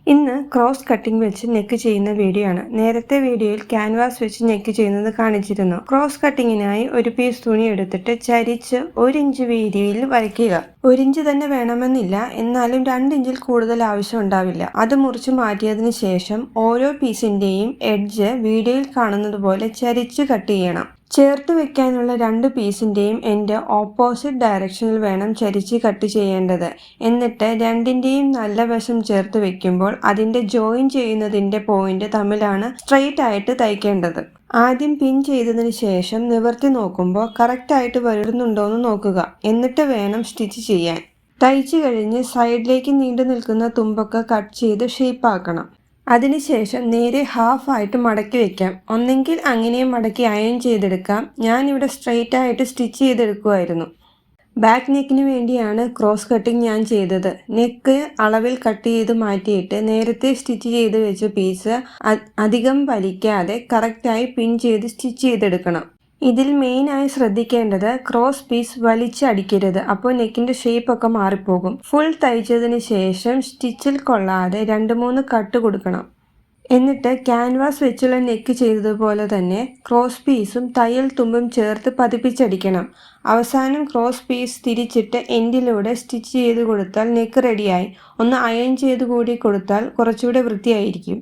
ഇന്ന് cross cutting വെച്ച് neck ചെയ്യുന്ന വീഡിയോ ആണ്. നേരത്തെ വീഡിയോയിൽ ക്യാൻവാസ് വെച്ച് നെക്ക് ചെയ്യുന്നത് കാണിച്ചിരുന്നു. ക്രോസ് കട്ടിങ്ങിനായി ഒരു പീസ് തുണി എടുത്തിട്ട് ചരിച്ച് 1 ഇഞ്ച് വീതിയിൽ വരയ്ക്കുക. 1 ഇഞ്ച് തന്നെ വേണമെന്നില്ല, എന്നാലും 2 ഇഞ്ചിൽ കൂടുതൽ ആവശ്യം ഉണ്ടാവില്ല. അത് മുറിച്ച് മാറ്റിയതിന് ശേഷം ഓരോ പീസിന്റെയും എഡ്ജ് വീഡിയോയിൽ കാണുന്നത് പോലെ ചരിച്ച് കട്ട് ചെയ്യണം. ചേർത്ത് വെക്കാനുള്ള 2 പീസിന്റെയും എൻഡ് ഓപ്പോസിറ്റ് ഡയറക്ഷനിൽ വേണം ചരിച്ച് കട്ട് ചെയ്യേണ്ടത്. എന്നിട്ട് രണ്ടിന്റെയും നല്ല വശം ചേർത്ത് വെക്കുമ്പോൾ അതിന്റെ ജോയിൻ ചെയ്യുന്നതിന്റെ പോയിന്റ് തമ്മിലാണ് സ്ട്രെയിറ്റ് ആയിട്ട് തയ്ക്കേണ്ടത്. ആദ്യം പിൻ ചെയ്തതിന് ശേഷം നിവർത്തി നോക്കുമ്പോൾ കറക്റ്റ് ആയിട്ട് വരുന്നുണ്ടോയെന്ന് നോക്കുക. എന്നിട്ട് വേണം സ്റ്റിച്ച് ചെയ്യാൻ. തയ്ച്ചു കഴിഞ്ഞ് സൈഡിലേക്ക് നീണ്ടു നിൽക്കുന്ന തുമ്പൊക്കെ കട്ട് ചെയ്ത് ഷേപ്പാക്കണം. അതിനുശേഷം നേരെ ഹാഫ് ആയിട്ട് മടക്കി വെക്കാം. ഒന്നെങ്കിൽ അങ്ങനെയും മടക്കി അയൺ ചെയ്തെടുക്കാം. ഞാനിവിടെ സ്ട്രെയിറ്റ് ആയിട്ട് സ്റ്റിച്ച് ചെയ്തെടുക്കുമായിരുന്നു. ബാക്ക് നെക്കിന് വേണ്ടിയാണ് ക്രോസ് കട്ടിങ് ഞാൻ ചെയ്തത്. നെക്ക് അളവിൽ കട്ട് ചെയ്ത് മാറ്റിയിട്ട് നേരത്തെ സ്റ്റിച്ച് ചെയ്ത് വെച്ച പീസ് അധികം വലിക്കാതെ കറക്റ്റായി പിൻ ചെയ്ത് സ്റ്റിച്ച് ചെയ്തെടുക്കണം. ഇതിൽ മെയിനായി ശ്രദ്ധിക്കേണ്ടത് ക്രോസ് പീസ് വലിച്ചടിക്കരുത്. അപ്പോൾ നെക്കിന്റെ ഷേപ്പ് ഒക്കെ മാറിപ്പോകും. ഫുൾ തയ്ച്ചതിന് ശേഷം സ്റ്റിച്ചിൽ കൊള്ളാതെ 2-3 കട്ട് കൊടുക്കണം. എന്നിട്ട് ക്യാൻവാസ് വെച്ചുള്ള നെക്ക് ചെയ്തതുപോലെ തന്നെ ക്രോസ് പീസും തയ്യൽ തുമ്പും ചേർത്ത് പതിപ്പിച്ചടിക്കണം. അവസാനം ക്രോസ് പീസ് തിരിച്ചിട്ട് എൻഡിലൂടെ സ്റ്റിച്ച് ചെയ്ത് കൊടുത്താൽ നെക്ക് റെഡിയായി. ഒന്ന് അയൺ ചെയ്ത് കൂടി കൊടുത്താൽ കുറച്ചുകൂടെ വൃത്തിയായിരിക്കും.